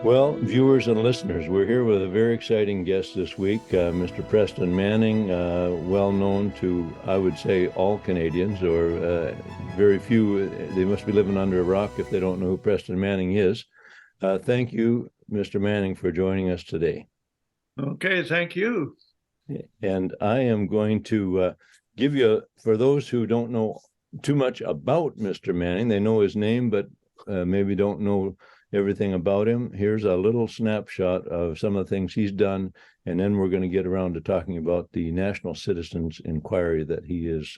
Well, viewers and listeners, we're here with a very exciting guest this week, Mr. Preston Manning, well known to, I would say, all Canadians, or very few. They must be living under a rock if they don't know who Preston Manning is. Thank you, Mr. Manning, for joining us today. Okay, thank you. And I am going to give you, for those who don't know too much about Mr. Manning, they know his name, but maybe don't know everything about him. Here's a little snapshot of some of the things he's done, and then we're going to get around to talking about the National Citizens Inquiry that he is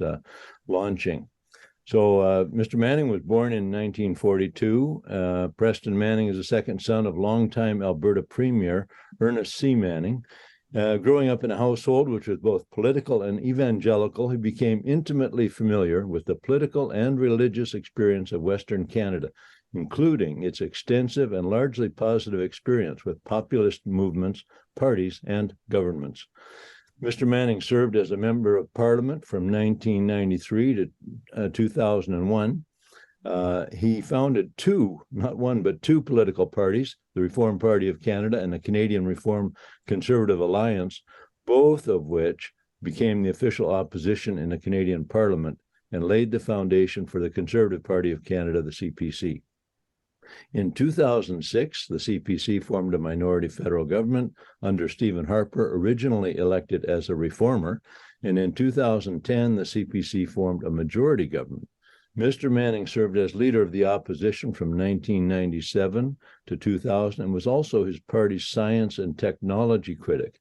launching. So Mr. Manning was born in 1942. Preston Manning is the second son of longtime Alberta Premier Ernest C. Manning. Growing up in a household which was both political and evangelical, he became intimately familiar with the political and religious experience of Western Canada, including its extensive and largely positive experience with populist movements, parties, and governments. Mr. Manning served as a member of Parliament from 1993 to 2001. He founded not one, but two political parties, the Reform Party of Canada and the Canadian Reform Conservative Alliance, both of which became the official opposition in the Canadian Parliament and laid the foundation for the Conservative Party of Canada, the CPC. In 2006, the CPC formed a minority federal government under Stephen Harper, originally elected as a reformer, and in 2010, the CPC formed a majority government. Mr. Manning served as leader of the opposition from 1997 to 2000 and was also his party's science and technology critic.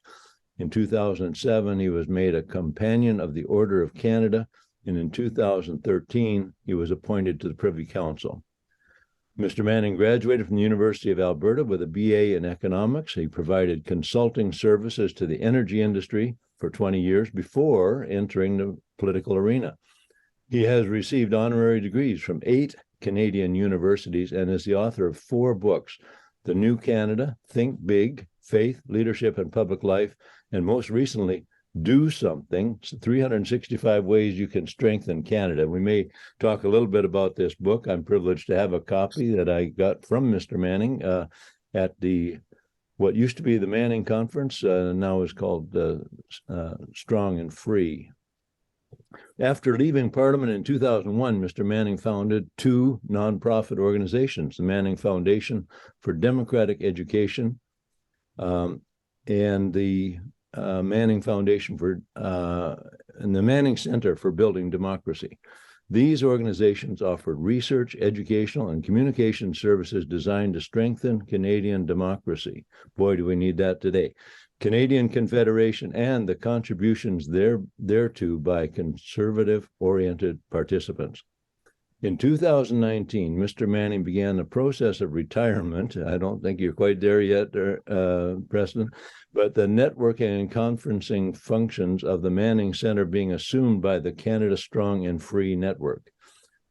In 2007, he was made a Companion of the Order of Canada, and in 2013, he was appointed to the Privy Council. Mr. Manning graduated from the University of Alberta with a BA in economics. He provided consulting services to the energy industry for 20 years before entering the political arena. He has received honorary degrees from 8 Canadian universities and is the author of 4 books: The New Canada, Think Big, Faith, Leadership, and Public Life, and most recently, Do Something, 365 Ways You Can Strengthen Canada. We may talk a little bit about this book. I'm privileged to have a copy that I got from Mr. Manning at what used to be the Manning Conference, now is called Strong and Free. After leaving Parliament in 2001, Mr. Manning founded 2 nonprofit organizations, the Manning Foundation for Democratic Education and the Manning Foundation and the Manning Center for Building Democracy. These organizations offered research, educational, and communication services designed to strengthen Canadian democracy. Boy, do we need that today. Canadian Confederation and the contributions thereto by conservative-oriented participants. In 2019, Mr. Manning began the process of retirement. I don't think you're quite there yet, Preston, but the networking and conferencing functions of the Manning Center being assumed by the Canada Strong and Free Network.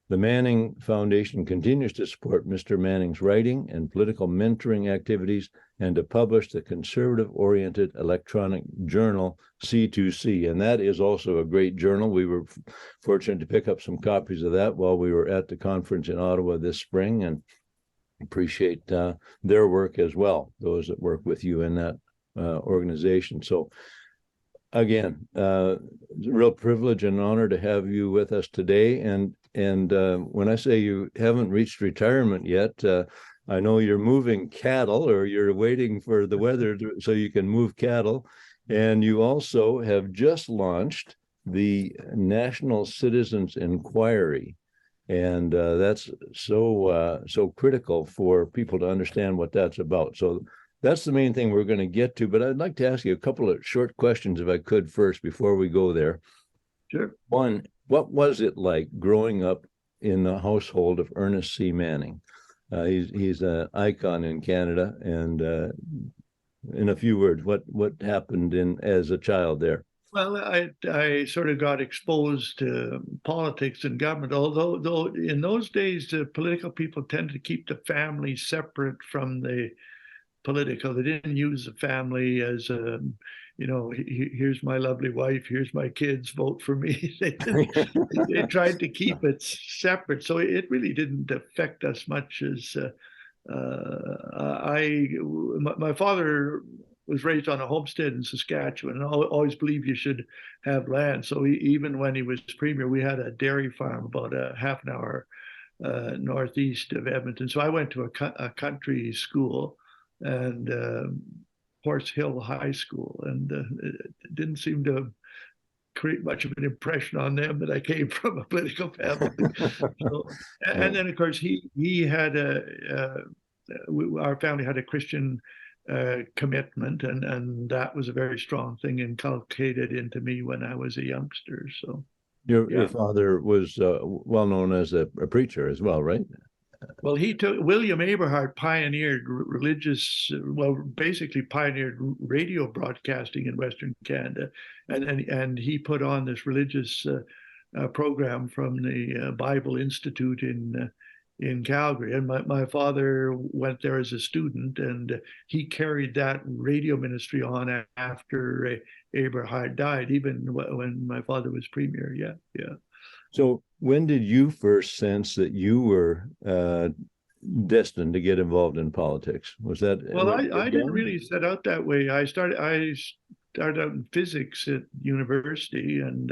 The Manning Foundation continues to support Mr. Manning's writing and political mentoring activities and to publish the conservative-oriented electronic journal C2C. And that is also a great journal. We were fortunate to pick up some copies of that while we were at the conference in Ottawa this spring, and appreciate their work as well, those that work with you in that organization. So again, it's a real privilege and honor to have you with us today. And when I say you haven't reached retirement yet, I know you're moving cattle, or you're waiting for the weather so you can move cattle. And you also have just launched the National Citizens Inquiry. And that's so critical for people to understand what that's about. So that's the main thing we're going to get to. But I'd like to ask you a couple of short questions, if I could, first, before we go there. Sure. One, what was it like growing up in the household of Ernest C. Manning? He's an icon in Canada. And in a few words, what happened as a child there? Well, I sort of got exposed to politics and government, though in those days, the political people tended to keep the family separate from the political. They didn't use the family as a, here's my lovely wife, here's my kids, vote for me. They tried to keep it separate. So it really didn't affect us much as my father was raised on a homestead in Saskatchewan, and I always believed you should have land. So even when he was premier, we had a dairy farm about a half an hour northeast of Edmonton. So I went to a country school, and Horse Hill High School, and it didn't seem to create much of an impression on them that I came from a political family. So, and then of course he had our family had a Christian commitment, and that was a very strong thing inculcated into me when I was a youngster. So your father was well known as a preacher as well, right? Well, William Aberhart pioneered basically pioneered radio broadcasting in Western Canada, and he put on this religious program from the Bible Institute in Calgary. And my father went there as a student, and he carried that radio ministry on after Aberhart died, even when my father was premier. Yeah. So when did you first sense that you were destined to get involved in politics? Was that? Well, I didn't really set out that way. I started out in physics at university, and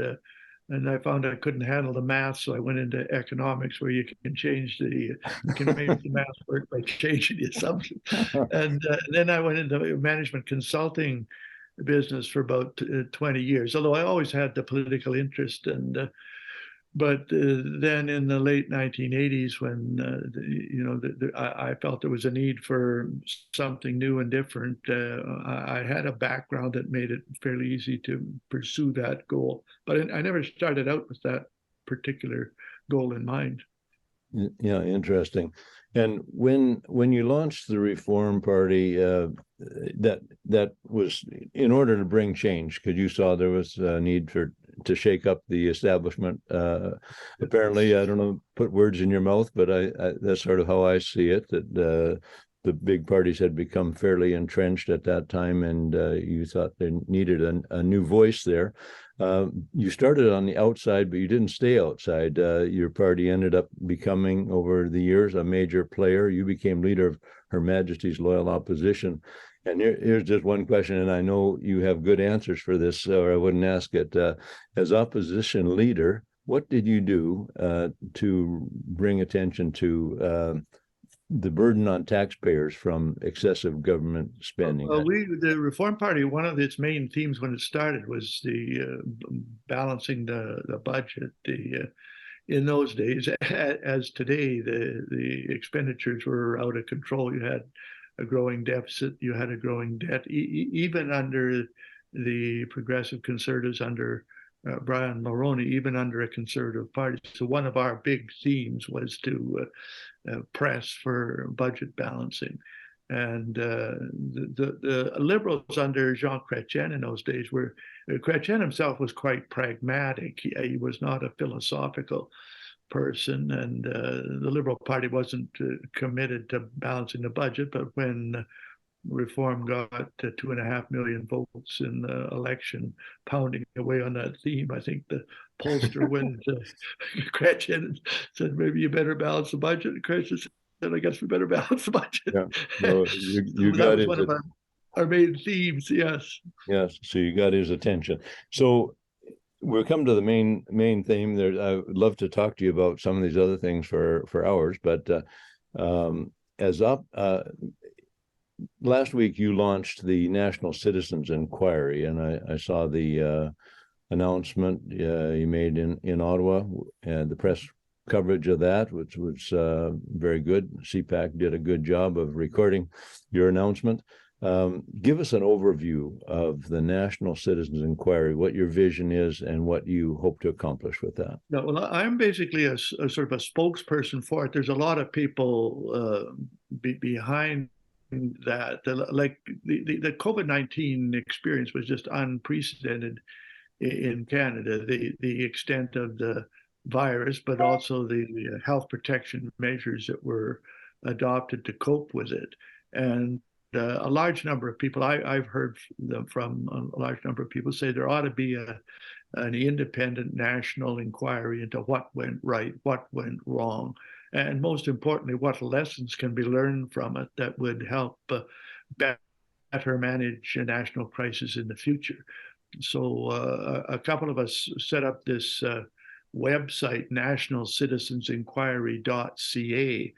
I found I couldn't handle the math, so I went into economics, where you can make the math work by changing the assumption. And then I went into management consulting business for about 20 years, although I always had the political interest. But then in the late 1980s, when I felt there was a need for something new and different, I had a background that made it fairly easy to pursue that goal. But I never started out with that particular goal in mind. Yeah, interesting. And when you launched the Reform Party, that was in order to bring change, because you saw there was a need to shake up the establishment. Apparently, I don't know, put words in your mouth, but that's sort of how I see it, that the big parties had become fairly entrenched at that time, and you thought they needed a new voice there. You started on the outside, but you didn't stay outside. Your party ended up becoming, over the years, a major player. You became leader of Her Majesty's Loyal Opposition. And here's just one question, and I know you have good answers for this, or I wouldn't ask it. As opposition leader, what did you do to bring attention to the burden on taxpayers from excessive government spending? Well, the Reform Party, one of its main themes when it started was the balancing the budget. In those days, as today, the expenditures were out of control. You had a growing deficit, you had a growing debt, even under the Progressive Conservatives, under Brian Mulroney, even under a Conservative Party. So one of our big themes was to press for budget balancing. And the Liberals under Jean Chrétien in those days Chrétien himself was quite pragmatic. He was not a philosophical person, and the Liberal Party wasn't committed to balancing the budget. But when Reform got to 2.5 million votes in the election, pounding away on that theme, I think the pollster went to Chrétien and said, "Maybe you better balance the budget." And Chrétien said, "I guess we better balance the budget." Yeah, well, you So got that was his, one of our main themes. Yes. yes. So you got his attention. So we'll come to the main theme there. I would love to talk to you about some of these other things for hours, but last week you launched the National Citizens Inquiry, and I saw the announcement you made in Ottawa, and the press coverage of that, which was very good. CPAC did a good job of recording your announcement. Give us an overview of the National Citizens Inquiry, what your vision is, and what you hope to accomplish with that. No, well, I'm basically a sort of a spokesperson for it. There's a lot of people behind that. The COVID-19 experience was just unprecedented in Canada. The extent of the virus, but also the health protection measures that were adopted to cope with it. And a large number of people, I've heard from a large number of people say there ought to be an independent national inquiry into what went right, what went wrong. and most importantly, what lessons can be learned from it that would help better manage a national crisis in the future. So a couple of us set up this website, nationalcitizensinquiry.ca,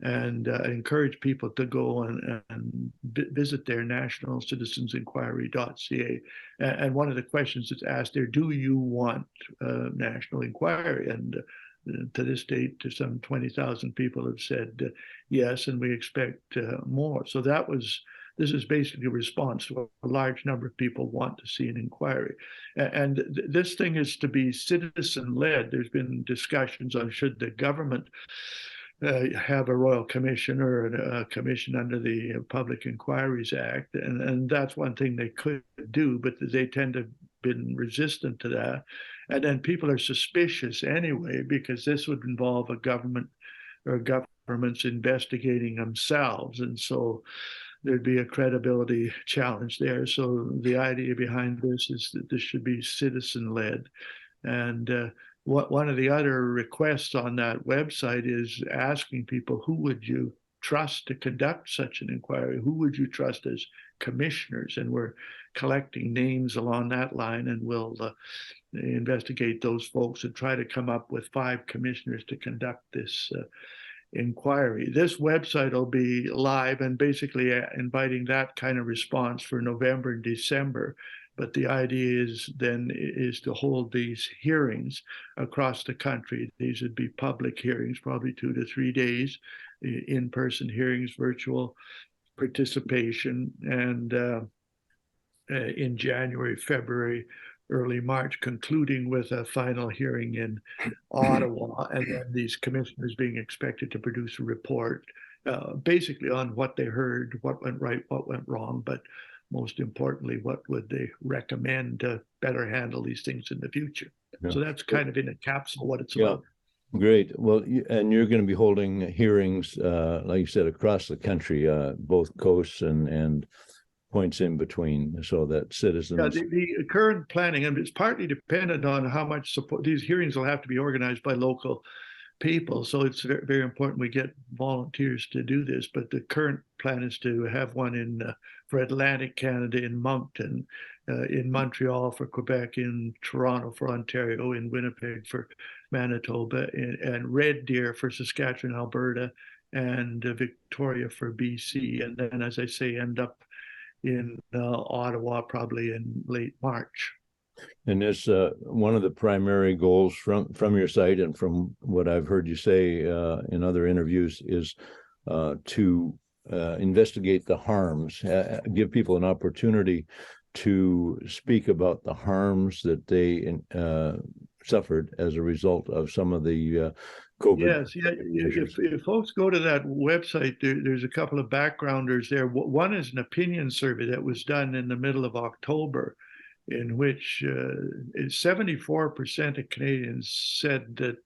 and encourage people to go and visit their nationalcitizensinquiry.ca. And one of the questions that's asked there, do you want national inquiry? And to this date, some 20,000 people have said yes, and we expect more. So this is basically a response to a large number of people want to see an inquiry. And this thing is to be citizen-led. There's been discussions on should the government have a royal commission or a commission under the Public Inquiries Act. And that's one thing they could do, but they tend to have been resistant to that. And then people are suspicious anyway, because this would involve a government or governments investigating themselves. And so there'd be a credibility challenge there. So the idea behind this is that this should be citizen-led. And one of the other requests on that website is asking people, who would you trust to conduct such an inquiry? Who would you trust as commissioners? And we're collecting names along that line, and we'll investigate those folks and try to come up with 5 commissioners to conduct this inquiry. This website will be live and basically inviting that kind of response for November and December. But the idea is to hold these hearings across the country. These would be public hearings, probably 2 to 3 days, in-person hearings, virtual participation, and in January, February, early March, concluding with a final hearing in Ottawa, and then these commissioners being expected to produce a report basically on what they heard, what went right, what went wrong, but most importantly, what would they recommend to better handle these things in the future. Yeah. So that's kind of in a capsule what it's about. Great. Well, and you're going to be holding hearings, like you said, across the country, both coasts and points in between, so that citizens. Yeah, the current planning, and it's partly dependent on how much support. These hearings will have to be organized by local people, so it's very, very important we get volunteers to do this. But the current plan is to have one for Atlantic Canada in Moncton, in Montreal for Quebec, in Toronto for Ontario, in Winnipeg for Manitoba, and Red Deer for Saskatchewan, Alberta, and Victoria for BC. And then, as I say, end up in Ottawa probably in late March. And this one of the primary goals from your site, and from what I've heard you say in other interviews, is to investigate the harms, give people an opportunity to speak about the harms that they suffered as a result of some of the COVID. Yes, yeah. If folks go to that website, there's a couple of backgrounders there. One is an opinion survey that was done in the middle of October, in which 74% of Canadians said that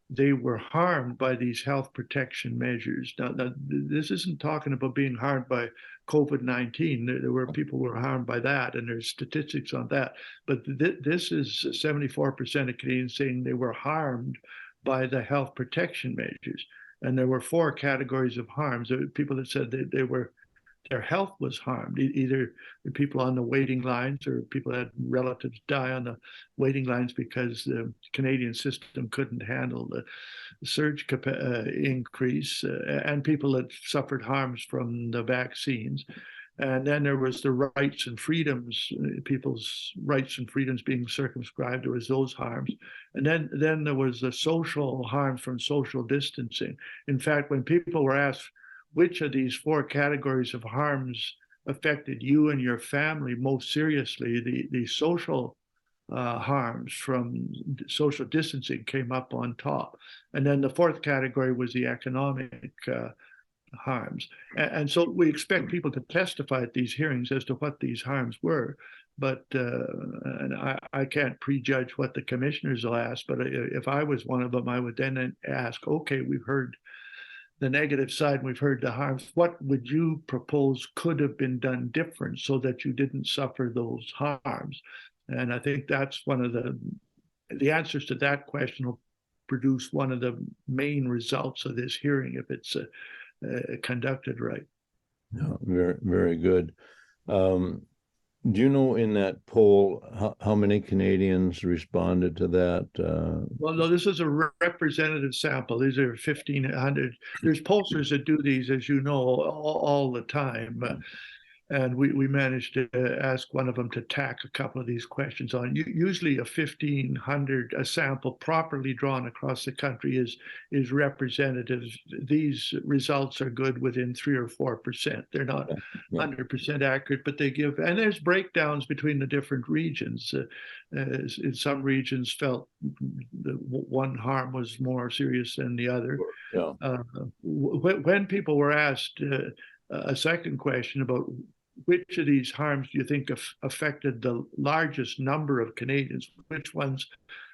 they were harmed by these health protection measures. Now, this isn't talking about being harmed by COVID-19. There were people who were harmed by that, and there's statistics on that. But this is 74% of Canadians saying they were harmed by the health protection measures. And there were 4 categories of harms. There were people that said that their health was harmed, either the people on the waiting lines or people that had relatives die on the waiting lines because the Canadian system couldn't handle the surge increase, and people that suffered harms from the vaccines. And then there was the rights and freedoms, people's rights and freedoms being circumscribed. There was those harms. And then there was the social harms from social distancing. In fact, when people were asked which of these 4 categories of harms affected you and your family most seriously, the social harms from social distancing came up on top. And then the 4th category was the economic harms. And so we expect people to testify at these hearings as to what these harms were. But and I can't prejudge what the commissioners will ask, but if I was one of them, I would then ask, okay, we've heard the negative side, and we've heard the harms. What would you propose could have been done different so that you didn't suffer those harms? And I think that's one of the answers to that question will produce one of the main results of this hearing if it's conducted right. Yeah, very, very good. Do you know in that poll how many Canadians responded to that? Well, no, this is a representative sample. These are 1,500. There's pollsters that do these, as you know, all the time. And we managed to ask one of them to tack a couple of these questions on. Usually a 1,500, a sample properly drawn across the country is representative. These results are good within 3 or 4%. They're not 100% accurate, but they give, and there's breakdowns between the different regions. In some regions felt that one harm was more serious than the other. Yeah. When people were asked a second question about which of these harms do you think affected the largest number of Canadians? Which ones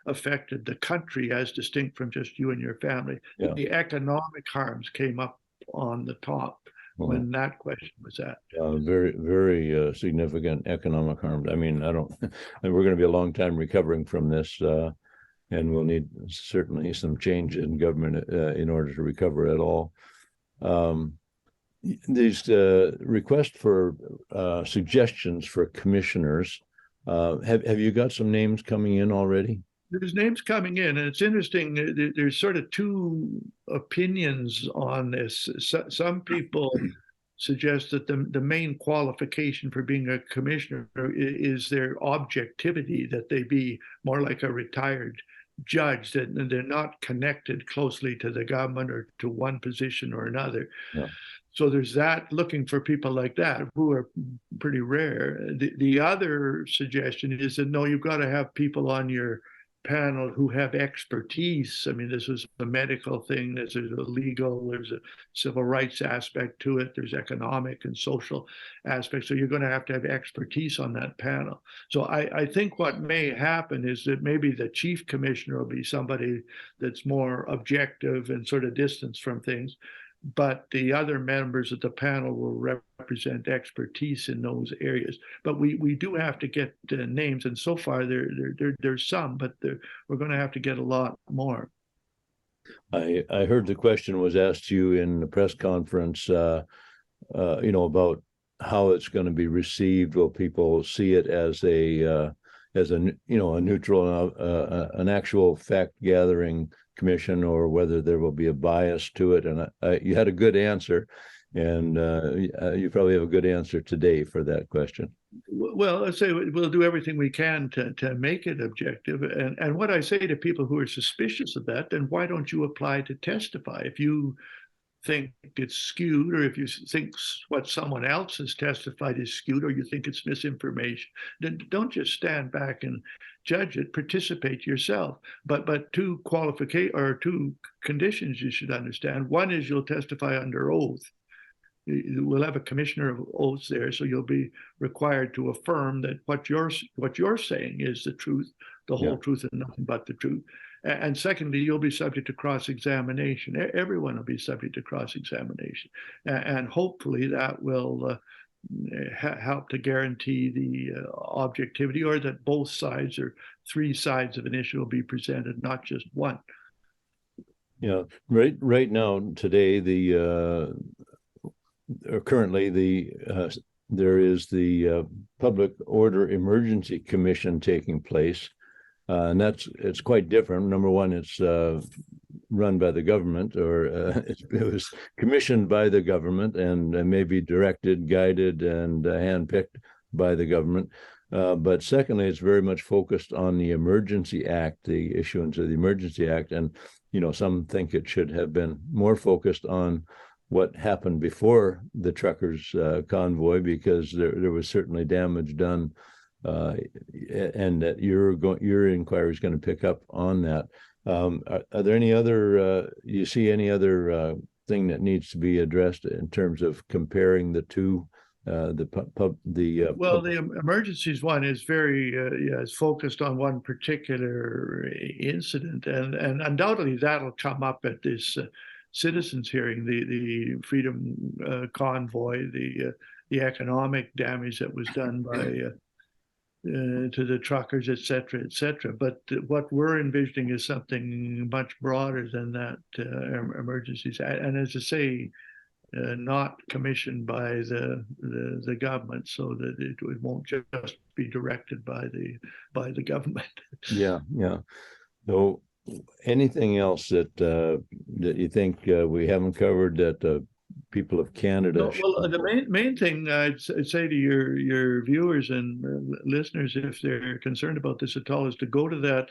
affected the country as distinct from just you and your family? Yeah. The economic harms came up on the top when that question was asked. Very, very significant economic harms. I mean, we're going to be a long time recovering from this, and we'll need certainly some change in government in order to recover at all. These requests for suggestions for commissioners, have you got some names coming in already? There's names coming in, and it's interesting. There's sort of two opinions on this. Some people suggest that the main qualification for being a commissioner is their objectivity, that they be more like a retired judge, that they're not connected closely to the government or to one position or another. Yeah. So there's that, looking for people like that, who are pretty rare. The other suggestion is that, no, you've got to have people on your panel who have expertise. I mean, this is a medical thing, there's a legal, there's a civil rights aspect to it, there's economic and social aspects. So you're going to have expertise on that panel. So I think what may happen is that maybe the chief commissioner will be somebody that's more objective and sort of distanced from things, but the other members of the panel will represent expertise in those areas. But we do have to get names, and so far there's some, but we're going to have to get a lot more. I heard the question was asked to you in the press conference, about how it's going to be received. Will people see it as a neutral, an actual fact gathering commission, or whether there will be a bias to it? And you had a good answer, and you probably have a good answer today for that question. Well, let's say we'll do everything we can to make it objective. And what I say to people who are suspicious of that, then why don't you apply to testify? If you think it's skewed, or if you think what someone else has testified is skewed, or you think it's misinformation, then don't just stand back and judge it. Participate yourself. But two conditions you should understand. One is you'll testify under oath. We'll have a commissioner of oaths there, so you'll be required to affirm that what you're saying is the truth, the whole truth, and nothing but the truth. And secondly, you'll be subject to cross-examination. Everyone will be subject to cross-examination. And hopefully that will help to guarantee the objectivity, or that both sides or three sides of an issue will be presented, not just one. Yeah, right now, today, currently there is the Public Order Emergency Commission taking place. And it's quite different. Number one, it's run by the government, or it was commissioned by the government, and maybe directed, guided, and handpicked by the government. But secondly, it's very much focused on the Emergency Act, the issuance of the Emergency Act. And, some think it should have been more focused on what happened before the truckers' convoy, because there was certainly damage done. And that your inquiry is going to pick up on that. Are there any other? You see any other thing that needs to be addressed in terms of comparing the two? The emergencies one is very is focused on one particular incident, and undoubtedly that'll come up at this citizens hearing, the Freedom Convoy, the economic damage that was done by to the truckers, et cetera, et cetera. But what we're envisioning is something much broader than that, emergencies. And as I say, not commissioned by the government, so that it won't just be directed by the government. Yeah, yeah. So anything else that that you think we haven't covered that people of Canada No, well, the main thing I'd say to your viewers and listeners, if they're concerned about this at all, is to go to that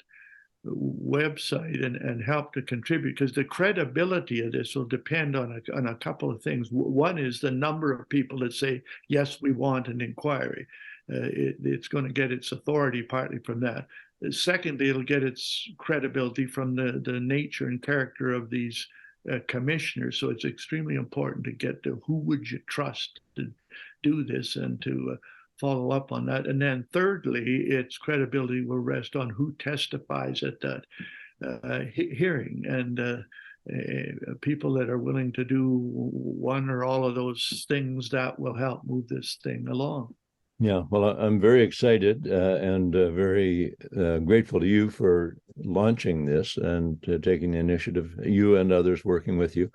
website and help to contribute, because the credibility of this will depend on a couple of things. One is the number of people that say, yes, we want an inquiry. It's going to get its authority partly from that. Secondly, it'll get its credibility from the nature and character of these commissioners. So it's extremely important to get to who would you trust to do this and to follow up on that. And then thirdly, its credibility will rest on who testifies at that hearing. And people that are willing to do one or all of those things, that will help move this thing along. Yeah, well, I'm very excited and very grateful to you for launching this and taking the initiative, you and others working with you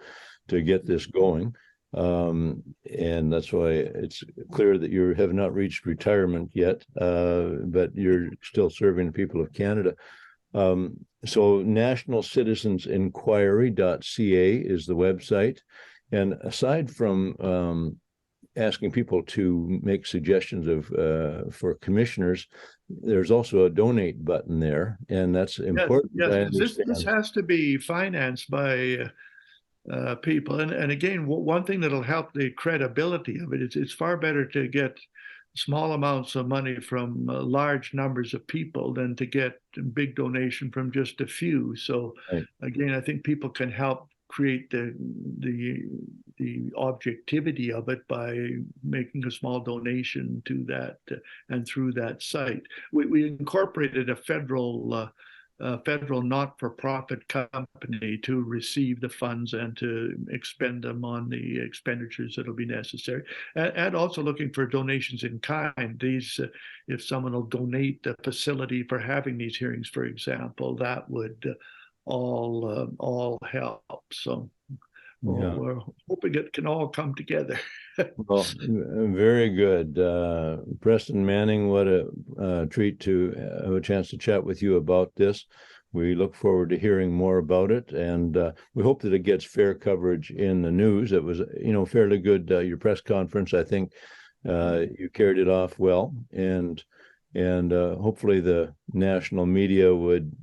to get this going. And that's why it's clear that you have not reached retirement yet, but you're still serving the people of Canada. So nationalcitizensinquiry.ca is the website. And aside from asking people to make suggestions of for commissioners, there's also a donate button there, and that's important. Yes, this has to be financed by people, and again, one thing that'll help the credibility of it is it's far better to get small amounts of money from large numbers of people than to get big donation from just a few. So right. Again, I think people can help create the objectivity of it by making a small donation to that and through that site. We incorporated a federal not-for-profit company to receive the funds and to expend them on the expenditures that'll be necessary, and also looking for donations in kind. These, if someone will donate the facility for having these hearings, for example, that would all help. So we're hoping it can all come together. Well, very good. Preston Manning, what a treat to have a chance to chat with you about this. We look forward to hearing more about it, and we hope that it gets fair coverage in the news. It was, fairly good, your press conference. I think you carried it off well, and hopefully the national media would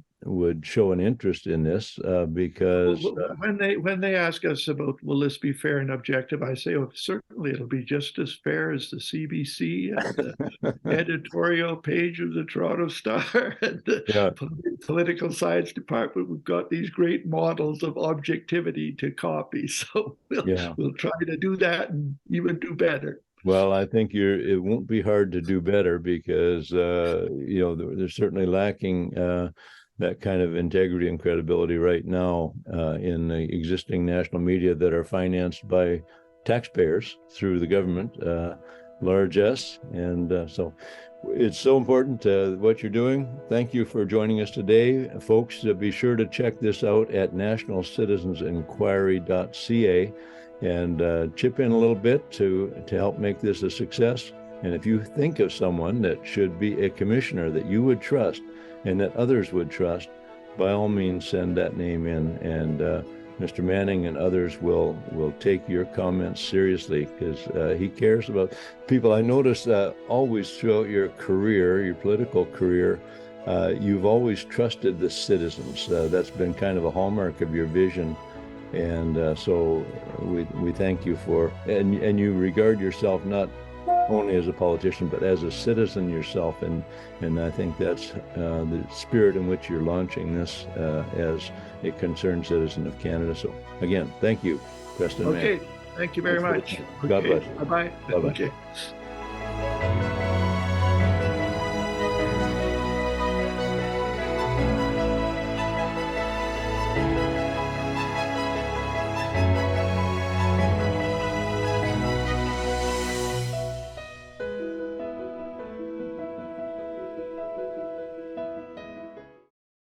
show an interest in this because when they ask us about will this be fair and objective, I say, oh, certainly it'll be just as fair as the CBC and the editorial page of the Toronto Star and the political science department. We've got these great models of objectivity to copy, so we'll try to do that and even do better. Well, I think it won't be hard to do better because they're certainly lacking that kind of integrity and credibility right now in the existing national media that are financed by taxpayers through the government, large S. And so it's so important what you're doing. Thank you for joining us today, folks. Be sure to check this out at nationalcitizensinquiry.ca and chip in a little bit to help make this a success. And if you think of someone that should be a commissioner that you would trust and that others would trust, by all means send that name in, and Mr. Manning and others will take your comments seriously because he cares about people. I noticed always throughout your career, your political career, you've always trusted the citizens. That's been kind of a hallmark of your vision, and so we thank you for, and you regard yourself not only as a politician, but as a citizen yourself. And I think that's the spirit in which you're launching this as a concerned citizen of Canada. So again, thank you, Preston. Okay, thank you very much. God bless you. Bye-bye. Bye-bye. Okay.